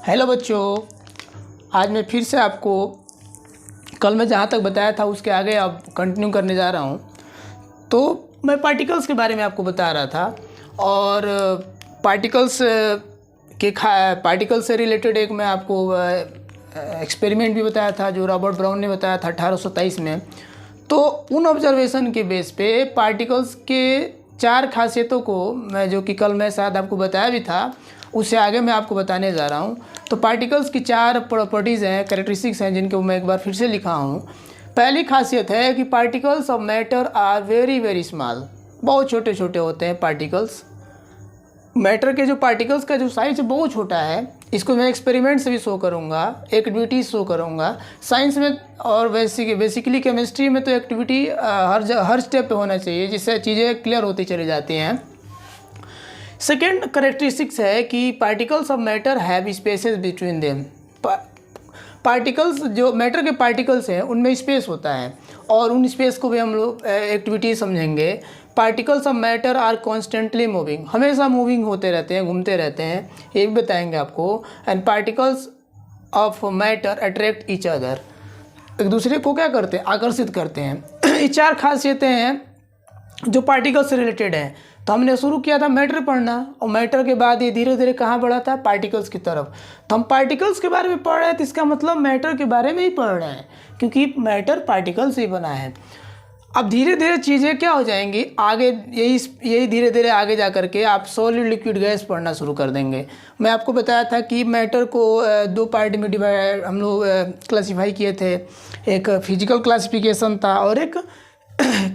Hello बच्चों, आज मैं फिर से आपको कल मैं जहाँ तक बताया था उसके आगे अब कंटिन्यू करने जा रहा हूँ। तो मैं पार्टिकल्स के बारे में आपको बता रहा था और पार्टिकल्स से रिलेटेड एक मैं आपको एक्सपेरिमेंट भी बताया था जो रॉबर्ट ब्राउन ने बताया था 1823 में। तो उन ऑब्जर्वेशन के बेस पे पार्टिकल्स के 4 खासियतों को मैं जो कि कल मैं शायद आपको बताया भी था उससे आगे मैं आपको बताने जा रहा हूँ। तो पार्टिकल्स की 4 प्रॉपर्टीज़ हैं, कैरेक्टरिस्टिक्स हैं जिनको मैं एक बार फिर से लिखा हूँ। पहली खासियत है कि particles of matter are very very small, बहुत छोटे छोटे होते हैं पार्टिकल्स। मैटर के जो पार्टिकल्स का जो साइज बहुत छोटा है, इसको मैं एक्सपेरिमेंट से भी शो करूँगा, एक्टिविटी शो करूँगा। साइंस में और बेसिकली केमिस्ट्री में तो एक्टिविटी हर स्टेप पे होना चाहिए जिससे चीज़ें क्लियर होती चली जाती हैं। सेकेंड करेक्टरिस्टिक्स है कि particles of matter have spaces between them. Particles जो मैटर के पार्टिकल्स हैं उनमें स्पेस होता है और उन स्पेस को भी हम लोग एक्टिविटी समझेंगे। Particles of matter are constantly moving, हमेशा मूविंग होते रहते हैं, घूमते रहते हैं, ये भी बताएंगे आपको। And particles of matter attract each other, एक दूसरे को क्या करते हैं, आकर्षित करते हैं। ये 4 खासियतें हैं जो पार्टिकल से रिलेटेड हैं। तो हमने शुरू किया था मैटर पढ़ना और मैटर के बाद ये धीरे धीरे कहाँ बढ़ा था, पार्टिकल्स की तरफ। तो हम पार्टिकल्स के बारे में पढ़ रहे हैं तो इसका मतलब मैटर के बारे में ही पढ़ रहे हैं क्योंकि मैटर पार्टिकल से ही बना है। अब धीरे धीरे चीज़ें क्या हो जाएंगी आगे, यही धीरे धीरे आगे जा करके आप सॉलिड लिक्विड गैस पढ़ना शुरू कर देंगे। मैं आपको बताया था कि मैटर को 2 पार्ट में डिवाइड हम लोग क्लासीफाई किए थे। एक फिजिकल क्लासिफिकेशन था और एक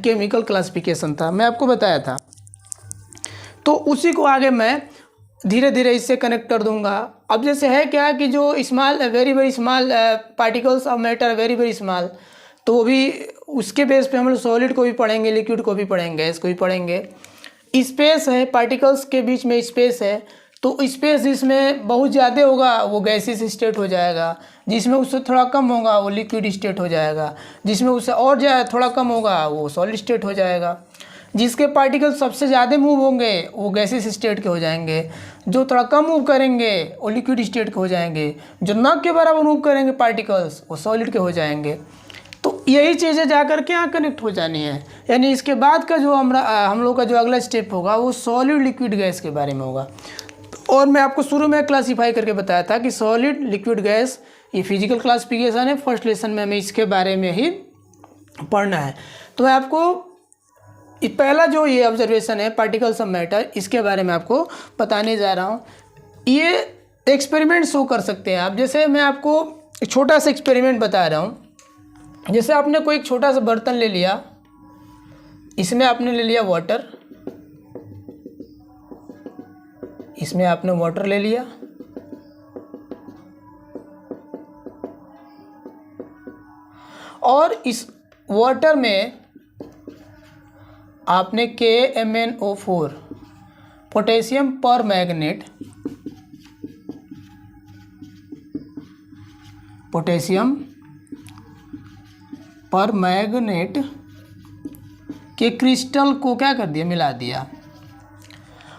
केमिकल क्लासिफिकेशन था, मैं आपको बताया था। तो उसी को आगे मैं धीरे धीरे इससे कनेक्ट कर दूंगा। अब जैसे है क्या कि जो small very very small particles of matter very very small, तो वो भी उसके बेस पे हम लोग सॉलिड को भी पढ़ेंगे, लिक्विड को भी पढ़ेंगे, गैस को भी पढ़ेंगे। स्पेस है, पार्टिकल्स के बीच में स्पेस है, तो स्पेस जिसमें बहुत ज़्यादा होगा वो गैसेस स्टेट हो जाएगा, जिसमें उससे थोड़ा कम होगा वो लिक्विड स्टेट हो जाएगा, जिसमें उससे और थोड़ा कम होगा वो सॉलिड स्टेट हो जाएगा। जिसके पार्टिकल सबसे ज़्यादा मूव होंगे वो गैसेस स्टेट के हो जाएंगे, जो थोड़ा कम मूव करेंगे वो लिक्विड स्टेट के हो जाएंगे, जो न के बराबर मूव करेंगे पार्टिकल्स वो सॉलिड के हो जाएंगे। तो यही चीज़ें जा कर के यहाँ कनेक्ट हो जानी है। यानी इसके बाद का जो हम लोग का जो अगला स्टेप होगा वो सॉलिड लिक्विड गैस के बारे में होगा। और मैं आपको शुरू में क्लासीफाई करके बताया था कि सॉलिड लिक्विड गैस ये फिजिकल क्लासिफिकेशन है। फर्स्ट लेसन में हमें इसके बारे में ही पढ़ना है। तो मैं आपको पहला जो ये ऑब्जर्वेशन है पार्टिकल्स ऑफ मैटर, इसके बारे में आपको बताने जा रहा हूँ। ये एक्सपेरिमेंट शो कर सकते हैं आप। जैसे मैं आपको एक छोटा सा एक्सपेरिमेंट बता रहा हूँ। जैसे आपने कोई एक छोटा सा बर्तन ले लिया, इसमें आपने ले लिया वाटर, इसमें आपने वाटर ले लिया और इस वाटर में आपने KMnO4 पोटेशियम पर मैग्नेट, पोटेशियम पर मैग्नेट के क्रिस्टल को क्या कर दिया, मिला दिया।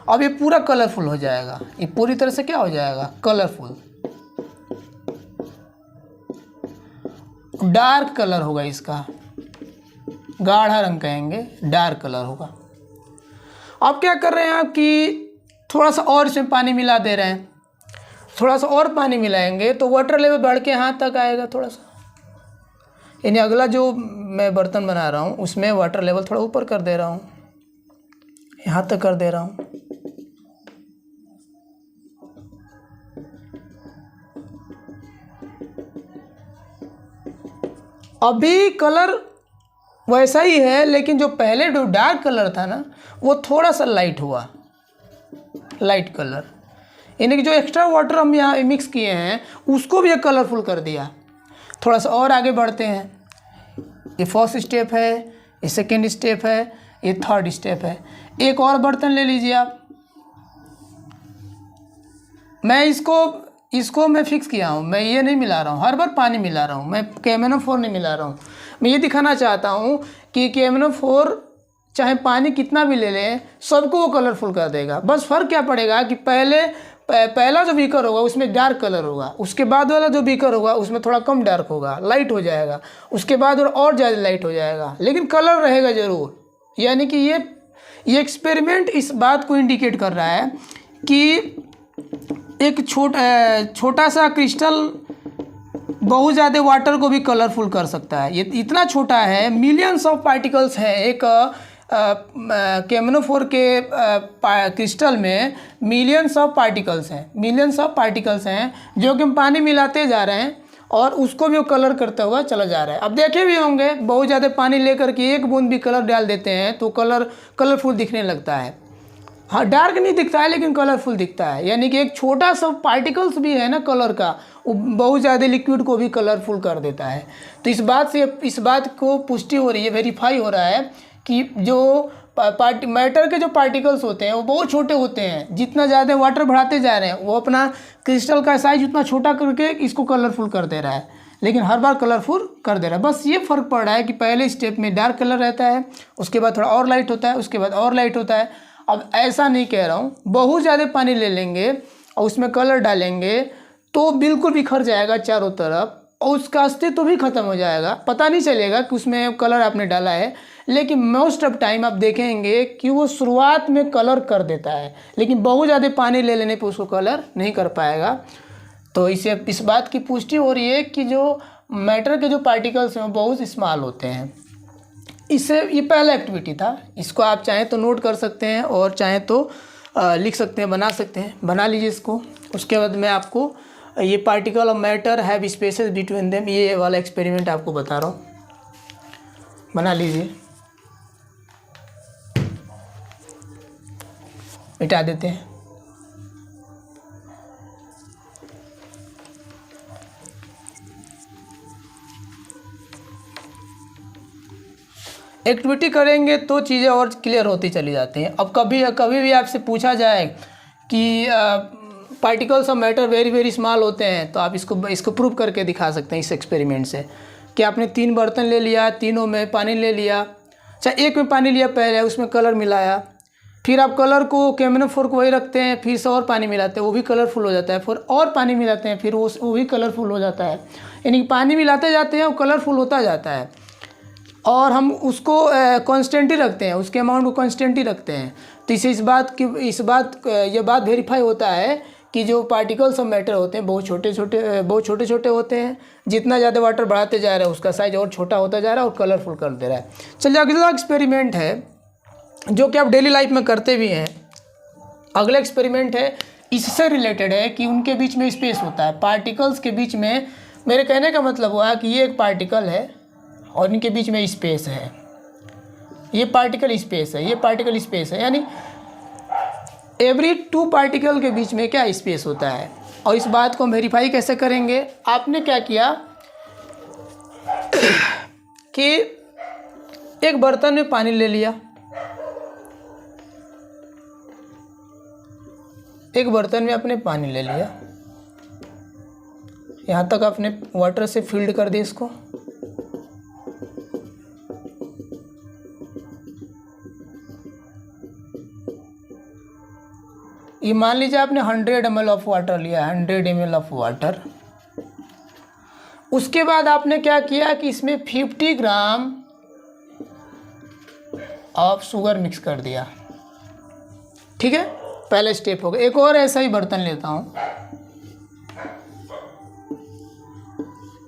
अब ये पूरा कलरफुल हो जाएगा, ये पूरी तरह से क्या हो जाएगा, कलरफुल, डार्क कलर होगा इसका, गाढ़ा रंग कहेंगे, डार्क कलर होगा। अब क्या कर रहे हैं आप कि थोड़ा सा और इसमें पानी मिला दे रहे हैं, थोड़ा सा और पानी मिलाएंगे तो वाटर लेवल बढ़ के हाथ तक आएगा थोड़ा सा। यानी अगला जो मैं बर्तन बना रहा हूँ उसमें वाटर लेवल थोड़ा ऊपर कर दे रहा हूँ, यहाँ तक कर दे रहा हूँ। अभी कलर वैसा ही है लेकिन जो पहले जो डार्क कलर था ना वो थोड़ा सा लाइट हुआ, लाइट कलर। यानी कि जो एक्स्ट्रा वाटर हम यहाँ मिक्स किए हैं उसको भी एक कलरफुल कर दिया। थोड़ा सा और आगे बढ़ते हैं। ये फर्स्ट स्टेप है, ये सेकेंड स्टेप है, ये थर्ड स्टेप है। एक और बर्तन ले लीजिए आप। मैं इसको मैं फिक्स किया हूँ, मैं ये नहीं मिला रहा हूँ, हर बार पानी मिला रहा हूँ, मैं KMnO4 नहीं मिला रहा हूँ। मैं ये दिखाना चाहता हूँ कि KMnO4 चाहे पानी कितना भी ले लें सबको वो कलरफुल कर देगा। बस फ़र्क क्या पड़ेगा कि पहले पहला जो बीकर होगा उसमें डार्क कलर होगा, उसके बाद वाला जो बीकर होगा उसमें थोड़ा कम डार्क होगा, लाइट हो जाएगा, उसके बाद और ज़्यादा लाइट हो जाएगा, लेकिन कलर रहेगा ज़रूर। यानी कि ये एक्सपेरिमेंट इस बात को इंडिकेट कर रहा है कि एक छोटा सा क्रिस्टल बहुत ज़्यादा वाटर को भी कलरफुल कर सकता है। ये इतना छोटा है, मिलियंस ऑफ पार्टिकल्स हैं एक केमनोफोर के क्रिस्टल में मिलियंस ऑफ पार्टिकल्स हैं जो कि हम पानी मिलाते जा रहे हैं और उसको भी वो कलर करता हुआ चला जा रहा है। अब देखे भी होंगे, बहुत ज़्यादा पानी लेकर के एक बूंद भी कलर डाल देते हैं तो कलरफुल दिखने लगता है। हाँ, डार्क नहीं दिखता है लेकिन कलरफुल दिखता है। यानी कि एक छोटा सा पार्टिकल्स भी है ना कलर का, वो बहुत ज़्यादा लिक्विड को भी कलरफुल कर देता है। तो इस बात को पुष्टि हो रही है, वेरीफाई हो रहा है कि जो मैटर के जो पार्टिकल्स होते हैं वो बहुत छोटे होते हैं। जितना ज़्यादा वाटर बढ़ाते जा रहे हैं वो अपना क्रिस्टल का साइज उतना छोटा करके इसको कलरफुल कर दे रहा है, लेकिन हर बार कलरफुल कर दे रहा है। बस ये फ़र्क पड़ रहा है कि पहले स्टेप में डार्क कलर रहता है, उसके बाद थोड़ा और लाइट होता है, उसके बाद और लाइट होता है। अब ऐसा नहीं कह रहा हूँ, बहुत ज़्यादा पानी ले लेंगे और उसमें कलर डालेंगे तो बिल्कुल बिखर जाएगा चारों तरफ और उसका अस्तित्व तो भी ख़त्म हो जाएगा, पता नहीं चलेगा कि उसमें कलर आपने डाला है। लेकिन मोस्ट ऑफ टाइम आप देखेंगे कि वो शुरुआत में कलर कर देता है, लेकिन बहुत ज़्यादा पानी ले लेने पर उसको कलर नहीं कर पाएगा। तो इस बात की पुष्टि हो रही है कि जो मैटर के जो पार्टिकल्स हैं वो बहुत स्मॉल होते हैं। इससे ये पहला एक्टिविटी था, इसको आप चाहें तो नोट कर सकते हैं और चाहें तो लिख सकते हैं, बना सकते हैं, बना लीजिए इसको। उसके बाद मैं आपको ये particle of matter have spaces between them, ये वाला एक्सपेरिमेंट आपको बता रहा हूँ, बना लीजिए। मिटा देते हैं। एक्टिविटी करेंगे तो चीज़ें और क्लियर होती चली जाती हैं। अब कभी भी आपसे पूछा जाए कि particles of matter very very small होते हैं तो आप इसको प्रूव करके दिखा सकते हैं इस एक्सपेरिमेंट से कि आपने 3 बर्तन ले लिया, तीनों में पानी ले लिया, चाहे एक में पानी लिया पहले, उसमें कलर मिलाया, फिर आप कलर को केमनोफोर को वही रखते हैं, फिर से और पानी मिलाते हैं, वो भी कलरफुल हो जाता है, फिर और पानी मिलाते हैं, फिर वो भी कलरफुल हो जाता है। यानी पानी मिलाते जाते हैं और कलरफुल होता जाता है और हम उसको कांस्टेंट ही रखते हैं, उसके अमाउंट को कांस्टेंट ही रखते हैं। तो इससे ये बात वेरीफाई होता है कि जो पार्टिकल्स ऑफ मैटर होते हैं बहुत छोटे छोटे होते हैं। जितना ज़्यादा वाटर बढ़ाते जा रहा है उसका साइज और छोटा होता जा रहा है और कलरफुल कर दे रहा है। चलिए अगला एक्सपेरिमेंट है जो कि आप डेली लाइफ में करते भी हैं। अगला एक्सपेरिमेंट है, इससे रिलेटेड है कि उनके बीच में स्पेस होता है, पार्टिकल्स के बीच में। मेरे कहने का मतलब हुआ कि ये एक पार्टिकल है और इनके बीच में स्पेस है, ये पार्टिकल स्पेस है, ये पार्टिकल स्पेस है। यानी एवरी 2 पार्टिकल के बीच में क्या स्पेस होता है। और इस बात को वेरीफाई कैसे करेंगे, आपने क्या किया कि एक बर्तन में पानी ले लिया, एक बर्तन में आपने पानी ले लिया, यहाँ तक आपने वाटर से फिल्ड कर दिया इसको। ये मान लीजिए आपने 100 ml ऑफ वाटर लिया, 100 ml ऑफ वाटर। उसके बाद आपने क्या किया कि इसमें 50 ग्राम ऑफ शुगर मिक्स कर दिया। ठीक है, पहला स्टेप हो गया। एक और ऐसा ही बर्तन लेता हूँ,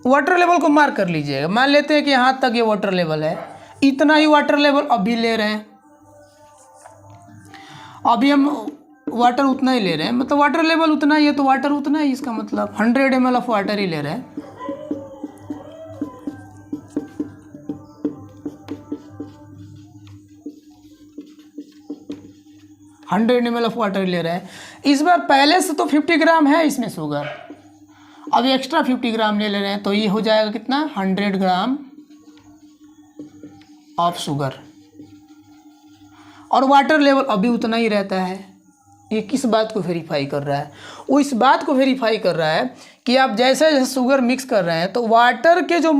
वाटर लेवल को मार्क कर लीजिएगा। मान लेते हैं कि यहाँ तक ये वाटर लेवल है, इतना ही वाटर लेवल अभी ले रहे हैं, अभी हम वाटर उतना ही ले रहे हैं, मतलब वाटर लेवल उतना ही है तो वाटर उतना ही, इसका मतलब 100 ml ऑफ वाटर ही ले रहे हैं। ml ऑफ वाटर ले रहे हैं। इस बार पहले से तो 50 ग्राम है इसमें शुगर, अभी एक्स्ट्रा 50 ग्राम ले रहे हैं तो ये हो जाएगा कितना, 100 ग्राम ऑफ शुगर। और वाटर लेवल अभी उतना ही रहता है। ये किस बात को वेरीफाई कर रहा है, वो इस बात को वेरीफाई कर रहा है कि आप जैसे जैसे शुगर मिक्स कर रहे हैं तो वाटर के जो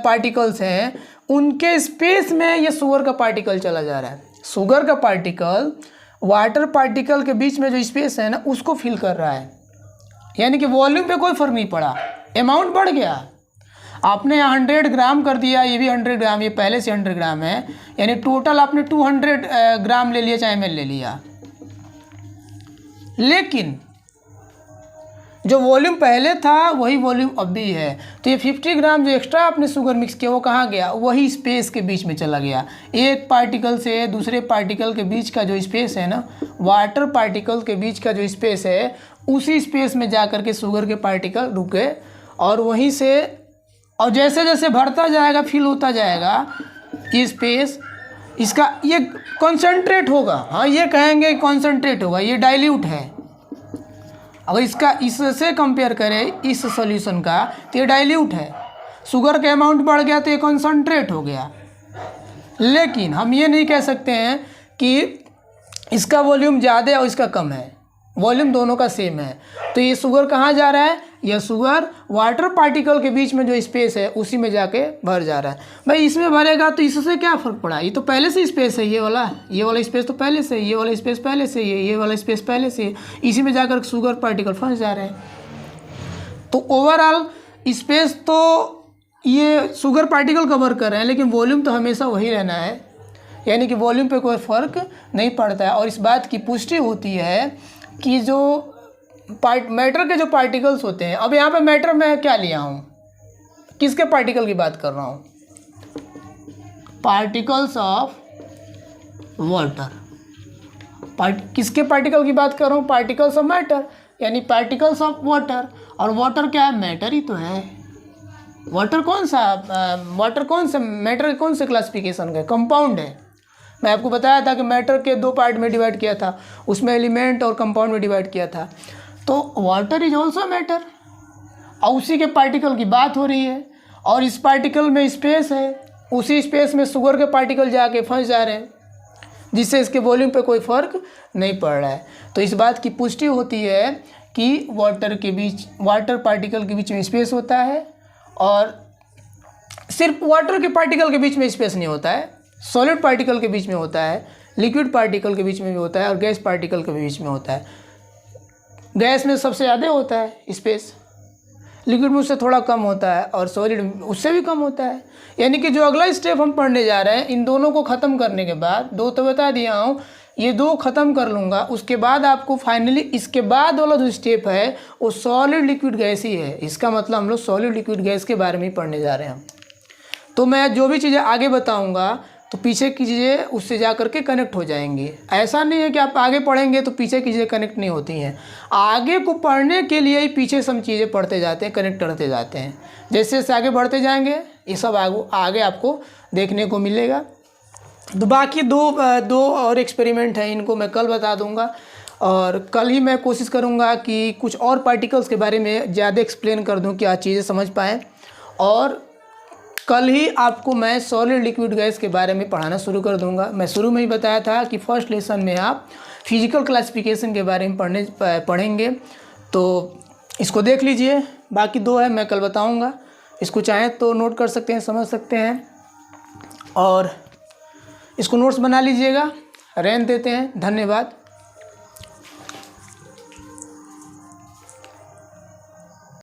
पार्टिकल्स हैं उनके स्पेस में ये शुगर का पार्टिकल चला जा रहा है। शुगर का पार्टिकल वाटर पार्टिकल के बीच में जो स्पेस है ना उसको फिल कर रहा है, यानी कि वॉल्यूम पे कोई फ़र्क नहीं पड़ा, अमाउंट बढ़ गया। आपने यहाँ 100 ग्राम कर दिया, ये भी 100 ग्राम, ये पहले से 100 ग्राम है, यानी टोटल आपने 200 ग्राम ले लिया चाहे ml ले लिया, लेकिन जो वॉल्यूम पहले था वही वॉल्यूम अब भी है। तो ये 50 ग्राम जो एक्स्ट्रा आपने शुगर मिक्स किया वो कहाँ गया, वही स्पेस के बीच में चला गया। एक पार्टिकल से दूसरे पार्टिकल के बीच का जो स्पेस है ना, वाटर पार्टिकल के बीच का जो स्पेस है, उसी स्पेस में जा कर के शुगर के पार्टिकल रुके, और वहीं से, और जैसे जैसे बढ़ता जाएगा, फिल होता जाएगा ये स्पेस, इसका ये कॉन्सेंट्रेट होगा। हाँ, ये कहेंगे कॉन्सेंट्रेट होगा, ये डाइल्यूट है। अगर इसका इससे कंपेयर करें इस सॉल्यूशन का, तो ये डाइल्यूट है। शुगर का अमाउंट बढ़ गया तो ये कॉन्सेंट्रेट हो गया। लेकिन हम ये नहीं कह सकते हैं कि इसका वॉल्यूम ज़्यादा है और इसका कम है, वॉल्यूम दोनों का सेम है। तो ये शुगर कहाँ जा रहा है, यह शुगर वाटर पार्टिकल के बीच में जो स्पेस है उसी में जाके भर जा रहा है। भाई इसमें भरेगा तो इससे क्या फ़र्क पड़ा, ये तो पहले से स्पेस है, ये वाला स्पेस तो पहले से, ये वाला स्पेस पहले से, ये वाला स्पेस पहले से, इसी में जाकर शुगर पार्टिकल फंस जा रहे हैं। तो ओवरऑल स्पेस तो ये शुगर पार्टिकल कवर कर रहे हैं, लेकिन वॉल्यूम तो हमेशा वही रहना है, यानी कि वॉल्यूम पे कोई फ़र्क नहीं पड़ता है। और इस बात की पुष्टि होती है कि जो मैटर के जो पार्टिकल्स होते हैं, अब यहाँ पे मैटर में क्या लिया हूँ, किसके पार्टिकल की बात कर रहा हूँ, पार्टिकल्स ऑफ वाटर। किसके पार्टिकल की बात कर रहा हूँ, पार्टिकल्स ऑफ मैटर, यानी पार्टिकल्स ऑफ वाटर। और वाटर क्या है, मैटर ही तो है। वाटर कौन सा मैटर कौन से क्लासिफिकेशन का, कंपाउंड है। मैं आपको बताया था कि मैटर के 2 पार्ट में डिवाइड किया था, उसमें एलिमेंट और कंपाउंड में डिवाइड किया था। तो वाटर इज ऑल्सो मैटर, और उसी के पार्टिकल की बात हो रही है। और इस पार्टिकल में स्पेस है, उसी स्पेस में शुगर के पार्टिकल जाके फंस जा रहे हैं, जिससे इसके वॉल्यूम पे कोई फ़र्क नहीं पड़ रहा है। तो इस बात की पुष्टि होती है कि वाटर पार्टिकल के बीच में स्पेस होता है, और सिर्फ वाटर के पार्टिकल के बीच में स्पेस नहीं होता है, सॉलिड पार्टिकल के बीच में होता है, लिक्विड पार्टिकल के बीच में भी होता है, और गैस पार्टिकल के बीच में होता है। गैस में सबसे ज़्यादा होता है स्पेस, लिक्विड में उससे थोड़ा कम होता है, और सॉलिड उससे भी कम होता है। यानी कि जो अगला स्टेप हम पढ़ने जा रहे हैं, इन दोनों को ख़त्म करने के बाद, 2 तो बता दिया हूँ, ये 2 ख़त्म कर लूँगा, उसके बाद आपको फाइनली इसके बाद वाला जो स्टेप है वो सॉलिड लिक्विड गैस ही है। इसका मतलब हम लोग सॉलिड लिक्विड गैस के बारे में ही पढ़ने जा रहे हैं। तो मैं जो भी चीज़ें आगे बताऊँगा तो पीछे की चीज़ें उससे जा कर के कनेक्ट हो जाएंगी। ऐसा नहीं है कि आप आगे पढ़ेंगे तो पीछे की चीज़ें कनेक्ट नहीं होती हैं। आगे को पढ़ने के लिए ही पीछे सब चीज़ें पढ़ते जाते हैं, कनेक्ट करते जाते हैं। जैसे जैसे आगे बढ़ते जाएंगे ये सब आगे आपको देखने को मिलेगा। तो बाकी दो और एक्सपेरिमेंट हैं, इनको मैं कल बता दूंगा, और कल ही मैं कोशिश करूंगा कि कुछ और पार्टिकल्स के बारे में ज़्यादा एक्सप्लेन कर दूं कि आप चीज़ें समझ पाएँ। और कल ही आपको मैं सॉलिड लिक्विड गैस के बारे में पढ़ाना शुरू कर दूंगा। मैं शुरू में ही बताया था कि फर्स्ट लेसन में आप फिजिकल क्लासिफिकेशन के बारे में पढ़ेंगे, तो इसको देख लीजिए। बाकी 2 है मैं कल बताऊंगा, इसको चाहें तो नोट कर सकते हैं, समझ सकते हैं, और इसको नोट्स बना लीजिएगा। रहने देते हैं, धन्यवाद।